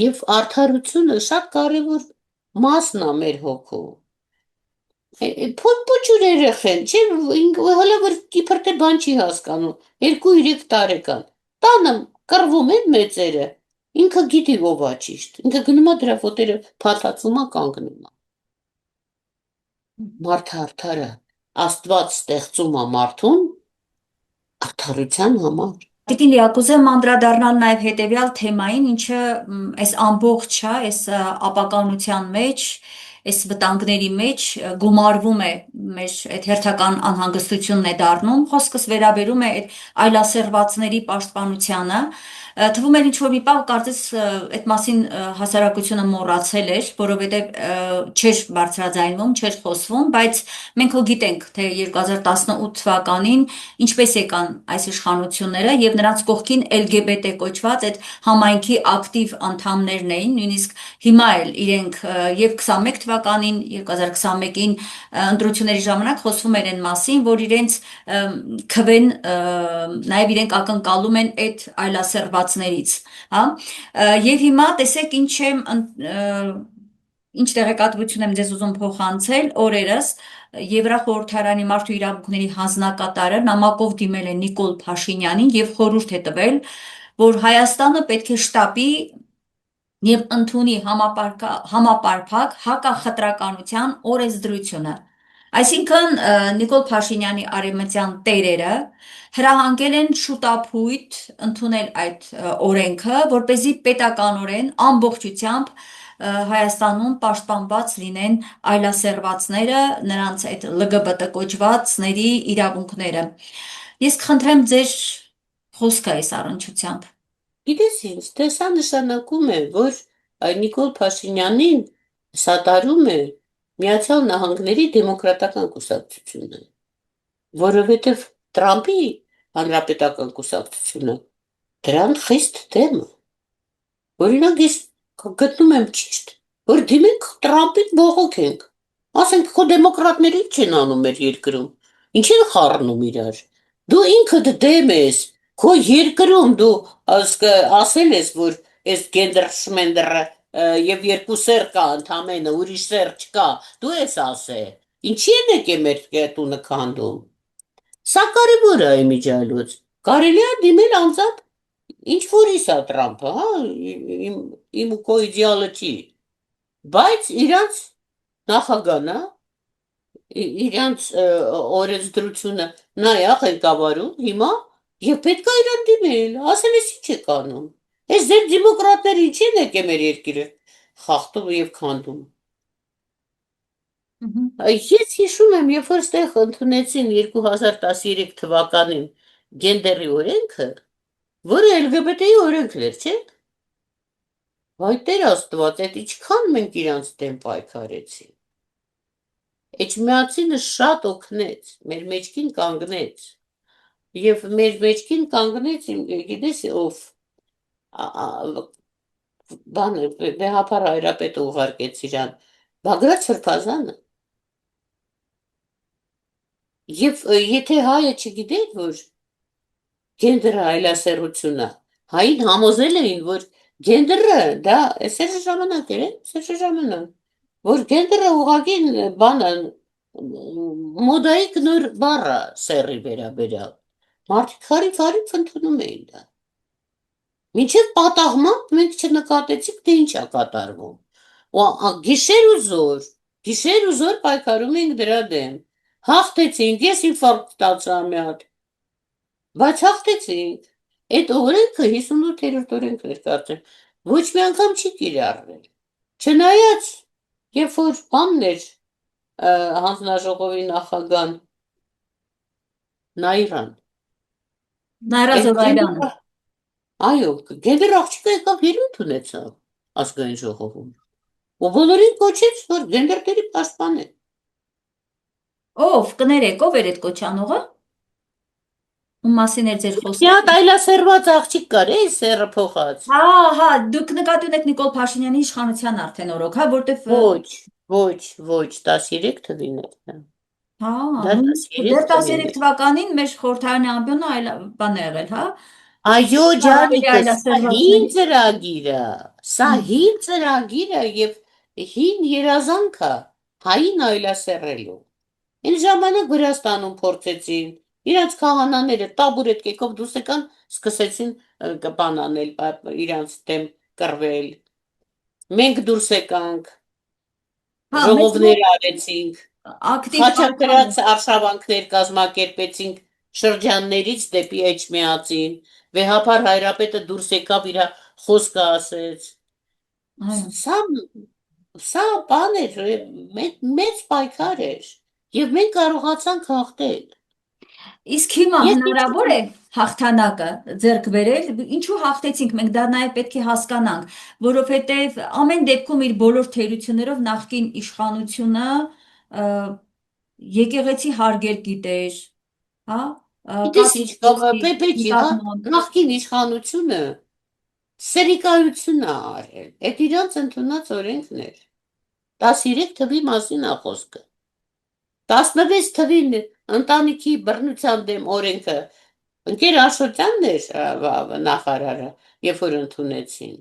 Speaker 2: եւ արդարությունը շատ կարևոր մասն է մեր հոգու։ Փոքր երեխեն, չէ, հələ որ իբր թե բան չի հասկանում, 2-3 տարեկան։ Տանը կռվում են մեծերը, ինքը գիտի ով է ճիշտ, ինքը գնում է դրա ոտերը փաթաթվում է կանգնում է։ Մարդը արդար է, Աստված ստեղծում է մարդուն արդարության համար։
Speaker 1: Տիկին Լիա, կուզեմ անդրադառնալ նաև հետևյալ թեմային, ինչը այս ամբողջ է, այս ապականության մեջ, այս վտանգների մեջ գումարվում է մեր այդ հերթական անհանգստությունն է դառնում։ Խոսքս վերաբերում է այդ այլասերվածների պաշտպանությանը։ Թվում էր ինչ-որ մի պահ կարծես այդ մասին հասարակությունը մոռացել էր, որովհետև չէր բարձրաձայնվում, չէր խոսվում, բայց մենք հո գիտենք, թե 2018 թվականին ինչպես եկան այս իշխանությունները եւ նրանց կողքին LGBT կոչված այդ համայնքի ակտիվ անդամներն էին, նույնիսկ հիմա էլ իրենք եւ 21 թվականին, 2021-ին ընտրությունների ժամանակ խոսվում էր այն մասին, որ իրենց քվեն նաեւ իրենք ակնկալում են այդ այլասերվածներից, հա, եւ հիմա տեսեք ինչ տեղեկատվություն եմ ձեզ ուզում փոխանցել օրերս Եվրախորհրդարանի մարդու իրավունքների հանձնակատարը նամակով դիմել է Նիկոլ Փաշինյանին եւ խորհուրդ է տվել, որ Հայաստանը պետք է շտապի եւ ընդունի համապարփակ հակախտրականության օրենսդրությունը։ Այսինքն Նիկոլ Փաշինյանի արևմտյան տերերը հրահանգել են շուտապույտ ընդունել այդ օրենքը, որ เป զի պետականորեն ամբողջությամբ Հայաստանում պաշտպանված լինեն այլասերվածները, նրանց այդ LGBT կոչվածների իրավունքները։ Ես կխնդրեմ ձեր խոսքը այս առնչությամբ։
Speaker 2: Գիտես ինչ, դե սա նշանակում է, որ Նիկոլ Փաշինյանին սատարում է Միացյալ Նահանգների դեմոկրատական կուսակցությունը, որովհետև Տրամփի հանրապետական կուսակցությունը դրան խիստ դեմ է։ Օրինակ ես գտնում եմ ճիշտ, որ դիմենք Տրամփին բողոքենք։ Ասենք քո դեմոկրատները ինչ են անում մեր երկրում։ Ինչ են խառնում իրար։ Դու ինքդ դեմ ես, քո երկրում դու ասել ես, որ այս գենդեր շմենդերը եւ երկու սեր կա ընդամենը, ուրիշ սեր չկա։ Դու ես ասել։ Ինչի են եկել մեր տունը քանդում։ Սա կարևոր է իմիջիայլոց։ Կարելի է դիմել անձամբ ինչ որիս է Տրամփը, հա, իմ ու քո իդեալը չի։ Բայց իրանց նախագահն է, իրանց օրենսդրությունը նա է ղեկավարում հիմա եւ պետք է իրան դիմել, ասել ես ինչ եք անում։ Այս ձեր դեմոկրատները ինչ են եկել մեր երկիրը խախտում եւ քանդում։ Ես հիշում եմ, երբ որ ստեղ ընդունեցին 2013 թվականին գենդերի օրենքը, որը LGBT-ի օրենքն էր, չէ՞։ Վայ Տեր Աստված, այդ ինչքան մենք իրանց դեմ պայքարեցին։ Այդ միացինը շատ օգնեց, մեր մեջքին կանգնեց։ Եվ մեր մեջքին կանգնեց, գիտես ով, բանը, վեհապար հայրապետը ուղարկեց իրան, Բագրատ Սրբազանը։ Եվ եթե հայը չգիտեր, որ գենդերը այլասերությունը, հային համոզել էին, որ գենդերը դա Սերժի ժամանակ էր, Սերժի ժամանակ, որ գենդերը ուղղակի բանը մոդայիկ նոր բառը սերի վերաբերյալ։ Մարդիկ հարիվ ընդունում էին դա։ Մինչև պատահմամբ մենք չնկատեցինք, թե ինչ է կատարվում։ Գիշեր ու զոր պայքարում ենք դրա դեմ։ Հաղթեցինք, ես ինֆարկտ ստացա մի հատ։ Բայց հաղթեցինք։ Այդ օրենքը 58-րդ օրենքն էր կարծեմ, ոչ մի անգամ չի կիրառվել։ Չնայած, երբ որ բանն էր հանձնաժողովի նախագահան Նայիրան։
Speaker 1: Նայրա Զոհրաբյանը։
Speaker 2: Այո, գենդեր աղջիկը եկավ ելույթ ունեցավ։ ազգային ժողովում։ Ու բոլորին կոչեց, որ գենդերների պաշտպան են։
Speaker 1: Ով, կներեք, ով էր այդ կոչանողը։ Ում մասին էր ձեր
Speaker 2: Մի
Speaker 1: խոսքը։
Speaker 2: հատ այլասերված աղջիկ կար, սերը փոխած։
Speaker 1: Հա, հա, դուք նկատի ունեք Նիկոլ Փաշինյանի իշխանության արդեն օրոք, հա, որտեվ
Speaker 2: Ոչ, 13 թվին էր։
Speaker 1: հա,
Speaker 2: Դա
Speaker 1: նույն
Speaker 2: 13
Speaker 1: դեռ
Speaker 2: թվին
Speaker 1: 13
Speaker 2: էր։
Speaker 1: թվականին մեր խորհրդարանի ամբիոնը այլ բան է եղել, հա։
Speaker 2: Այո,
Speaker 1: Ավելի
Speaker 2: ջանիկը, սա հին
Speaker 1: այլասերվածների։
Speaker 2: ծրագիր է, սա հին ծրագիր է եւ հին երազանք է հային այլասերելու։ Այն ժամանակ Վրաստանում փորձեցին, իրանց քահանաները տաբուրետ կեկով դուրս եկան, սկսեցին բան անել, իրանց դեմ կռվել։ Մենք դուրս եկանք,
Speaker 1: Հա, մեծ
Speaker 2: ժողովներ արեցինք,
Speaker 1: ակտիվ անդամ
Speaker 2: խաչակրաց արշավանքներ կազմակերպեցինք շրջաններից դեպի Էջմիածին, վեհապար Հայրապետը դուրս եկավ իր խոսքը ասեց։
Speaker 1: այո։
Speaker 2: Սա բան էր, մեծ պայքար էր, եւ մենք կարողացանք հաղթել։
Speaker 1: Իսկ հիմա
Speaker 2: Ես
Speaker 1: հնարավոր է հաղթանակը ձեռք բերել, ինչու հաղթեցինք, մենք դա նաև պետք է հասկանանք, որովհետև ամեն դեպքում իր բոլոր թերություններով նախկին իշխանությունը եկեղեցի հարգել գիտեր, հա,
Speaker 2: գիտես ինչ,
Speaker 1: կաթողիկոսի
Speaker 2: Պեպեջի, հա,
Speaker 1: նկատմամբ։
Speaker 2: նախկին իշխանությունը սերիկայություն է արել։ Այդ իրանց ընդունած օրենքն էր։ 13 թվի մասին է խոսքը։ 16 թվին ընտանիքի բռնության դեմ օրենքը ընկեր Աշոտյանն էր նախարարը, երբ որ ընդունեցին։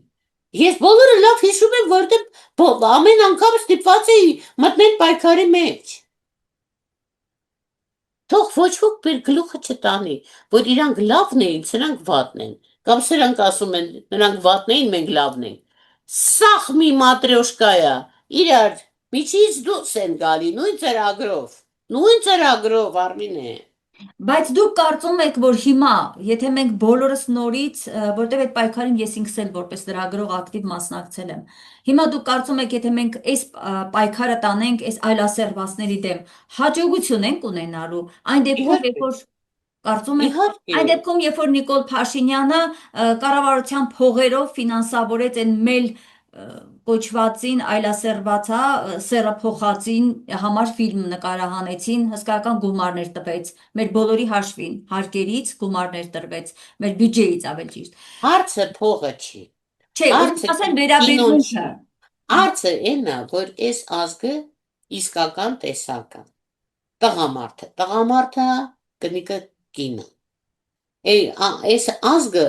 Speaker 2: Ես բոլորը լավ հիշում եմ, որտեղ ամեն անգամ ստիպված էի մտնել պայքարի մեջ։ Թող ոչ ոք մեր գլուխը չտանի, որ իրանք լավն էին, սրանք վատն են։ Կամ սրանք ասում են, նրանք վատն էին, մենք լավն ենք։ Սաղ մի մատրյոշկա է, իրար միջից դուրս են գալի, նույն ծրագրով, Արմինե։
Speaker 1: Բայց դուք կարծում եք, որ հիմա, եթե մենք բոլորս նորից, որտեղ այդ պայքարին ես ինքս էլ որպես լրագրող ակտիվ մասնակցել եմ, հիմա դուք կարծում եք, եթե մենք այս պայքարը տանենք այս այլասերվածների դեմ, հաջողություն ենք ունենալու, այն դեպքում, երբ
Speaker 2: Իհարկե,
Speaker 1: որ կարծում եք,
Speaker 2: իհարկե,
Speaker 1: այն դեպքում, երբ որ Նիկոլ Փաշինյանը կառավարության փողերով ֆինանսավորեց այն մել կոչվածին այլասերված, հա, սեռը փոխածին համար ֆիլմ նկարահանեցին, հսկայական գումարներ տվեց, մեր բոլորի հաշվին, հարկերից գումարներ տրվեց, մեր բյուջեից ավել ճիշտ։
Speaker 2: հարցը փողը չի,
Speaker 1: Չէ, ուզում
Speaker 2: հարցը
Speaker 1: ասել
Speaker 2: կինոն
Speaker 1: վերաբերմունքը։
Speaker 2: չի, հարցը այն է, որ այս ազգը իսկական տեսակ է։ Տղամարդը, կնիկը կինը։ Այս ազգը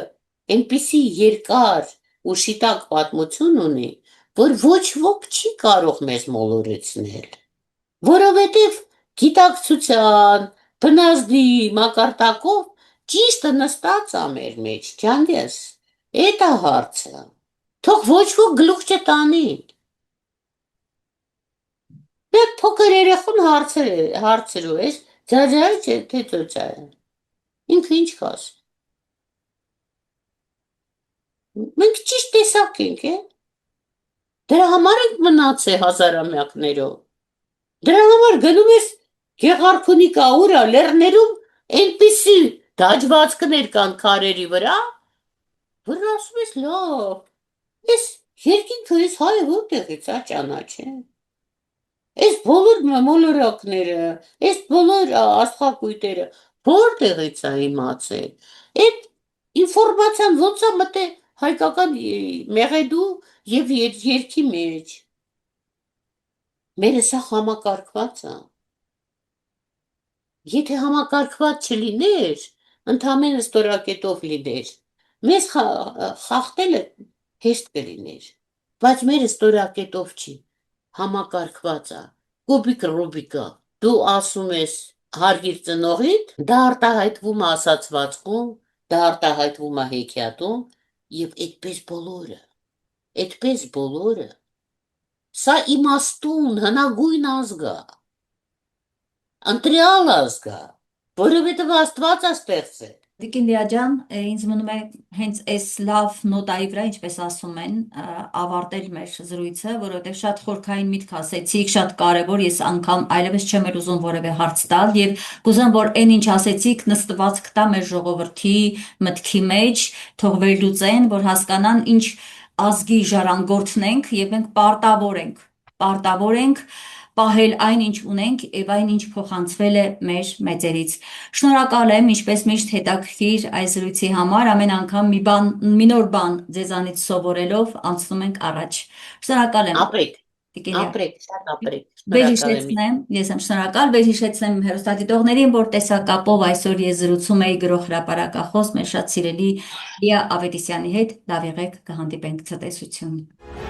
Speaker 2: այնպիսի երկար ու շիտակ պատմություն ունի, որ ոչ ոք չի կարող մեզ մոլորեցնել, որովհետև գիտակցության, բնազդի մակարդակով ճիշտը նստած է մեր մեջ, ջանդես, էդ է հարցը, թող ոչ ոք գլուխ չտանի։ Մեկ փոքր երեխուն հարցրու ես, ձաջայ չէ, թե ծոծայ, ինքը ինչ կասի։ Մենք ճիշտ տեսակ ենք, դրա համար ենք մնացել հազարամյակներով։ Դրա համար գնում ես Գեղարքունիքա ուրա լեռներում այնպիսի դաջվածքներ կան քարերի վրա, որ ասում ես լավ, ես երկինքը ես հայը որտեղից է ճանաչեն։ Այս բոլոր մոլորակները, այս բոլոր աստղակույտերը որտեղից է իմացել։ Այդ ինֆորմացիան ոնց է մտել հայկական մեղեդու եւ երկի մեջ։ Մերը սա համակարգված է։ Եթե համակարգված չլիներ, ընդամենը ստորակետով լիներ, մեզ խախտելը հեշտ կլիներ, բայց մերը ստորակետով չի, համակարգված է, կուբիկ Ռուբիկը, դու ասում ես հարգիր ծնողիդ, դա արտահայտվում է ասացվածքում, դա արտահայտվում է հեքիաթում եւ այդպես բոլորը, սա իմաստուն, հնագույն ազգ է, ընտրյալ ազգ է, որովհետև Աստված է ստեղծել։
Speaker 1: Տիկին Լիա ջան, ինձ մնում է հենց այս լավ նոտայի վրա, ինչպես ասում են, ավարտել մեր զրույցը, որովհետև շատ խորքային միտք ասեցիք, շատ կարևոր, ես անգամ այլևս չեմ էլ ուզում որևէ հարց տալ եւ կուզեմ, որ այն ինչ ասեցիք նստվածք տա մեր ժողովրդի մտքի մեջ, թող վերլուծեն, որ հասկանան ինչ ազգի ժառանգորդն ենք եւ մենք պարտավոր ենք պահել այն, ինչ ունենք եւ այն, ինչ փոխանցվել է մեր մեծերից։ Շնորհակալ եմ, ինչպես միշտ հետաքրքիր այս զրույցի համար, ամեն անգամ մի նոր բան ձեզանից սովորելով անցնում ենք առաջ։ Շնորհակալ եմ,
Speaker 2: Ապրեք,
Speaker 1: Տիկին Լիա։
Speaker 2: ապրեք, շատ ապրեք։ Շնորհակալ եմ։
Speaker 1: Ես եմ շնորհակալ, վերհիշեցնեմ հեռուստադիտողներին, որ տեսակապով այսօր ես զրուցում էի գրող հրապարակախոս մեր շատ սիրելի Լիա Ավետիսյանի հետ։ Լավ եղեք, կհանդիպենք ցտեսություն։